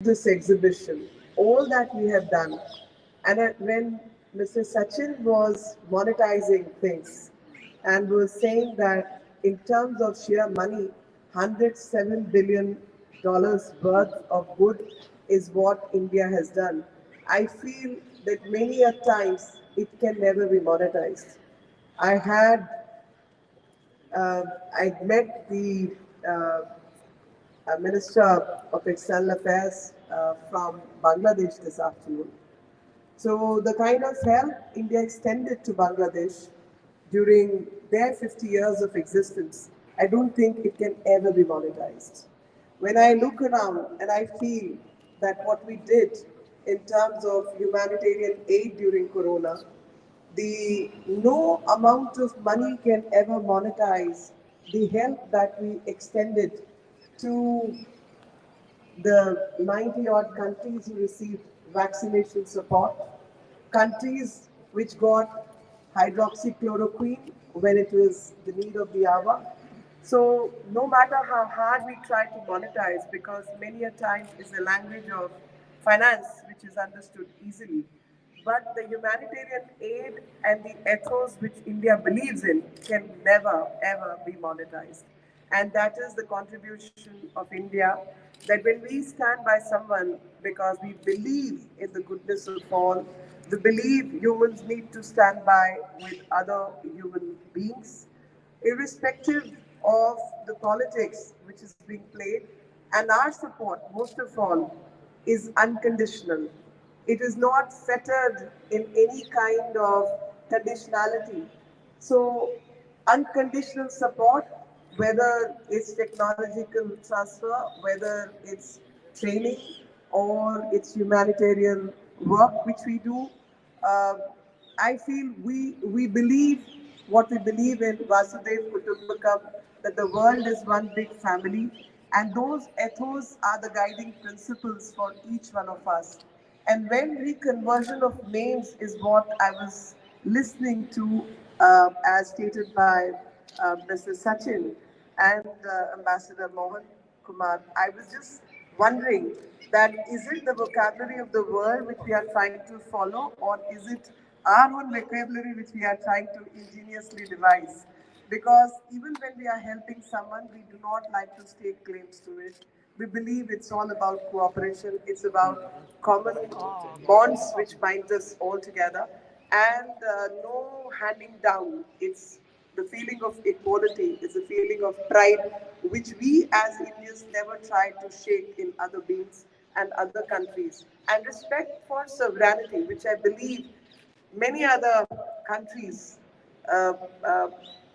this exhibition, all that we have done. And when Mr. Sachin was monetizing things and was saying that in terms of sheer money, $107 billion worth of good is what India has done. I feel that many a times it can never be monetized. I had uh, I met the uh, Minister of External Affairs from Bangladesh this afternoon. So the kind of help India extended to Bangladesh during their 50 years of existence, I don't think it can ever be monetized. When I look around and I feel that what we did in terms of humanitarian aid during Corona, the no amount of money can ever monetize the help that we extended to the 90 odd countries who received vaccination support, countries which got hydroxychloroquine when it was the need of the hour. So no matter how hard we try to monetize, because many a time is a language of finance which is understood easily, but the humanitarian aid and the ethos which India believes in can never ever be monetized. And that is the contribution of India, that when we stand by someone because we believe in the goodness of all, we believe humans need to stand by with other human beings, irrespective of the politics which is being played, and our support, most of all, is unconditional. It is not fettered in any kind of conditionality. So, unconditional support, whether it's technological transfer, whether it's training, or it's humanitarian work which we do, uh, I feel we believe what we believe in Vasudev Kutumbakam, that the world is one big family, and those ethos are the guiding principles for each one of us. And when reconversion of names is what I was listening to, as stated by Mr. Sachin and Ambassador Mohan Kumar, I was just wondering that is it the vocabulary of the world which we are trying to follow, or is it our own vocabulary which we are trying to ingeniously devise? Because even when we are helping someone, we do not like to stake claims to it. We believe it's all about cooperation, it's about common bonds which bind us all together, and no handing down. It's the feeling of equality, it's a feeling of pride which we as Indians never try to shake in other beings and other countries. And respect for sovereignty, which I believe many other countries uh, uh,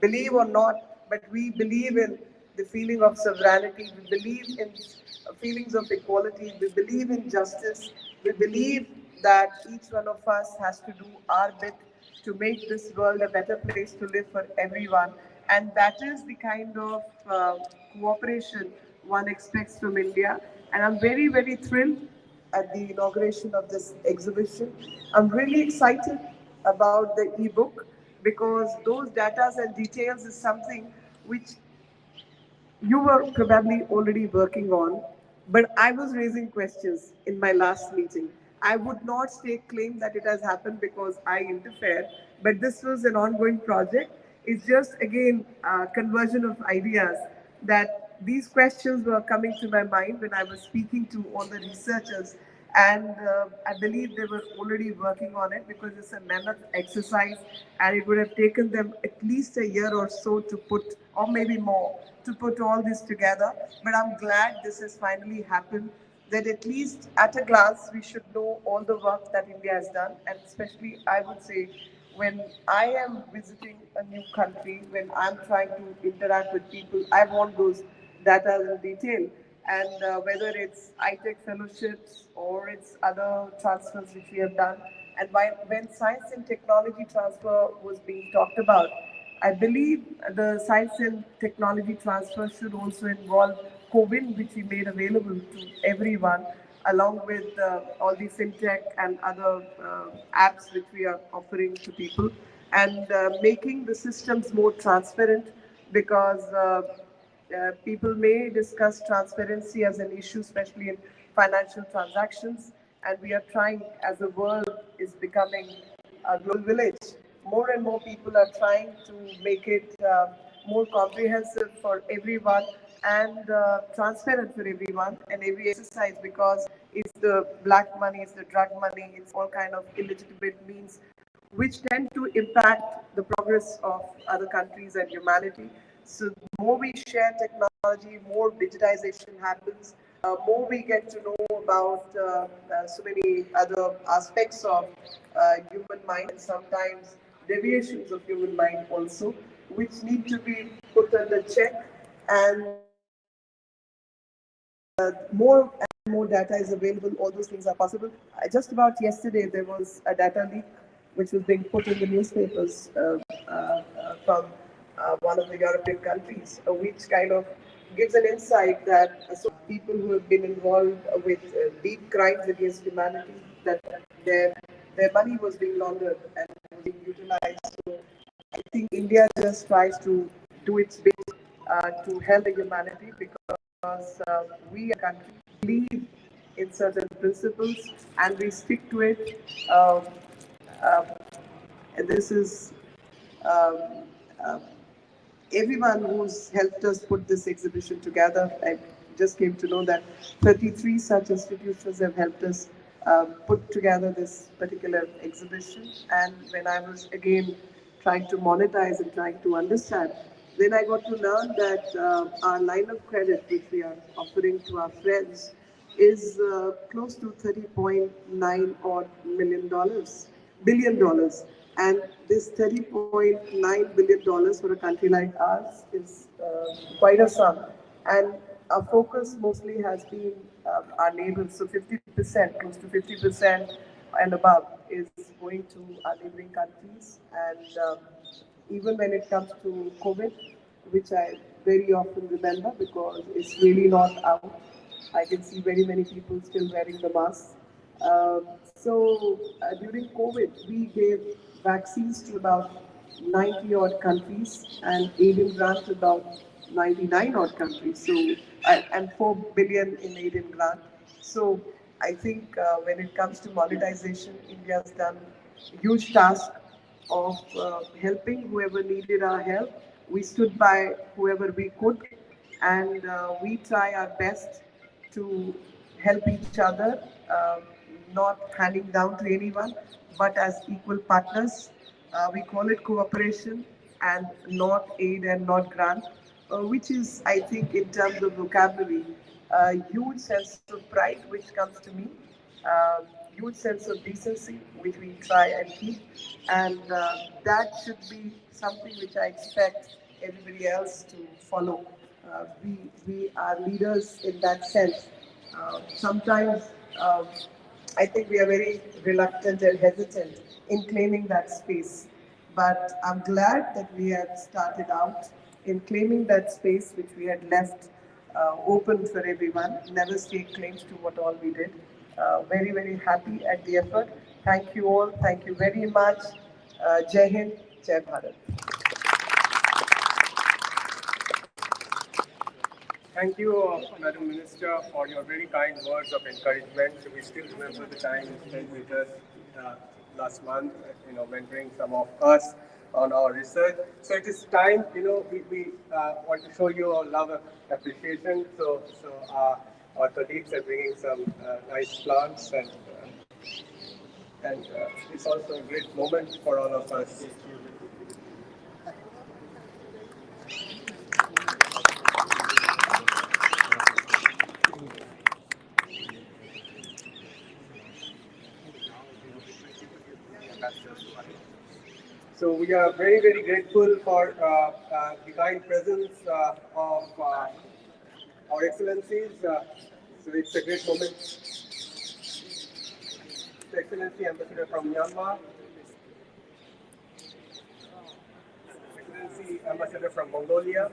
believe or not, but we believe in the feeling of sovereignty, we believe in feelings of equality, we believe in justice, we believe that each one of us has to do our bit to make this world a better place to live for everyone. And that is the kind of cooperation one expects from India. And I'm very, very thrilled at the inauguration of this exhibition. I'm really excited about the ebook because those data and details is something which you were probably already working on, but I was raising questions in my last meeting. I would not stake claim that it has happened because I interfered, but this was an ongoing project. It's just, again, conversion of ideas that these questions were coming to my mind when I was speaking to all the researchers, and I believe they were already working on it because it's a mammoth exercise and it would have taken them at least a year or so to put, or maybe more, to put all this together. But I'm glad this has finally happened, that at least at a glance we should know all the work that India has done. And especially, I would say, when I am visiting a new country, when I'm trying to interact with people, I want those data in detail. And whether it's ITech fellowships or it's other transfers which we have done. And when science and technology transfer was being talked about, I believe the science and technology transfer should also involve CoWIN, which we made available to everyone, along with all the fintech and other apps which we are offering to people, and making the systems more transparent, because people may discuss transparency as an issue, especially in financial transactions, and we are trying, as the world is becoming a global village, more and more people are trying to make it more comprehensive for everyone and transparent for everyone and every exercise, because it's the black money, it's the drug money, it's all kind of illegitimate means which tend to impact the progress of other countries and humanity. So the more we share technology, more digitization happens, more we get to know about so many other aspects of human mind, and sometimes deviations of human mind also, which need to be put under check. And more and more data is available, all those things are possible. Just about yesterday, there was a data leak which was being put in the newspapers from one of the European countries, which kind of gives an insight that so people who have been involved with deep crimes against humanity, that their money was being laundered and was being utilized. So I think India just tries to do its bit to help the humanity, because we as a country believe in certain principles and we stick to it. Um, this is um, uh, everyone who's helped us put this exhibition together. I just came to know that 33 such institutions have helped us put together this particular exhibition. And when I was again trying to monetize and trying to understand, then I got to learn that our line of credit, which we are offering to our friends, is close to 30.9 odd billion dollars. And this $30.9 billion for a country like ours is quite a sum. And our focus mostly has been our neighbors. So 50%, close to 50% and above, is going to our neighboring countries. And even when it comes to COVID, which I very often remember because it's really not out. I can see very many people still wearing the mask. So during COVID, we gave vaccines to about 90 odd countries and aid in grant to about 99 odd countries. So and 4 billion in aid in grant. So I think when it comes to monetization, India has done a huge task of helping whoever needed our help. We stood by whoever we could, and we try our best to help each other, not handing down to anyone, but as equal partners. We call it cooperation and not aid and not grant, which is, I think, in terms of vocabulary, a huge sense of pride which comes to me, huge sense of decency which we try and keep, and that should be something which I expect everybody else to follow. We are leaders in that sense. Sometimes I think we are very reluctant and hesitant in claiming that space. But I'm glad that we had started out in claiming that space which we had left open for everyone, never stake claims to what all we did. Very, very happy at the effort. Thank you all. Thank you very much. Jai Hind, Jai Bharat. Thank you, Madam Minister, for your very kind words of encouragement. We still remember the time you spent with us last month, mentoring some of us on our research. So it is time, we want to show you our love and appreciation. So our colleagues are bringing some nice plants, and it's also a great moment for all of us. So we are very, very grateful for the kind presence of our excellencies. So it's a great moment. His Excellency Ambassador from Myanmar, Excellency Ambassador from Mongolia,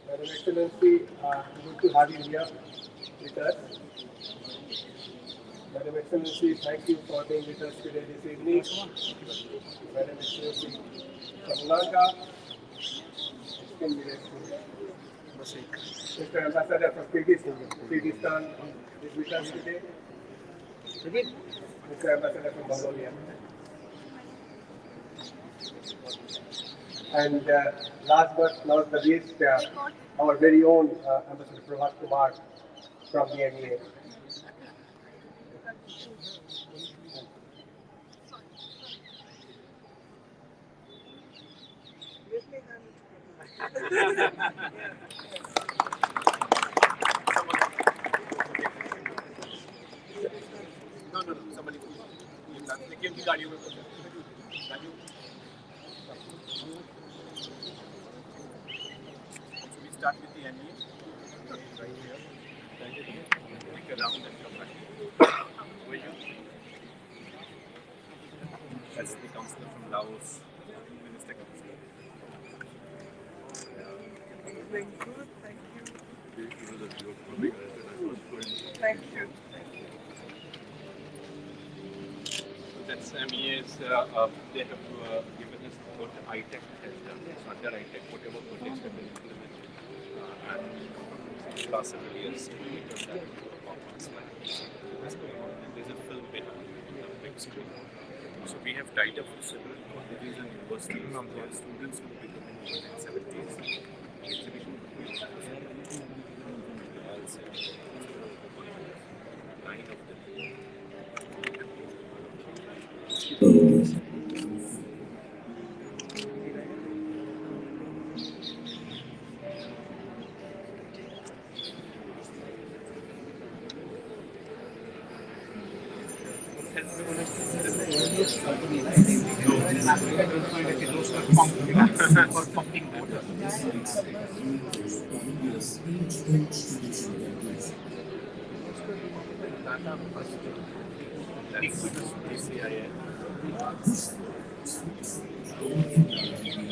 Madam Excellency, good to have you here with us. Madam Excellency, thank you for being with us today this evening. Madam Excellency from Lanka, can be rescued. Mr. Ambassador from Kyrgyzstan is with us today. Mr. Ambassador from Mongolia. And last but not the least, our very own Ambassador Prabhat Kumar from the NEA. Somebody. So we start with the NEA. Right here. Take a round and come back. Where you? That's the counselor from Laos, Minister Counselor. Doing good, thank you. Thank you. That's MEA's, they have given us what ITEC has done. It's under ITEC, whatever projects have been implemented. And last several years, we have done performance like there's a film behind the big screen. So we have tied up with several colleges and universities. Their students will be coming over the next 7 days. Exhibition will be 9 of them. That's PCIA.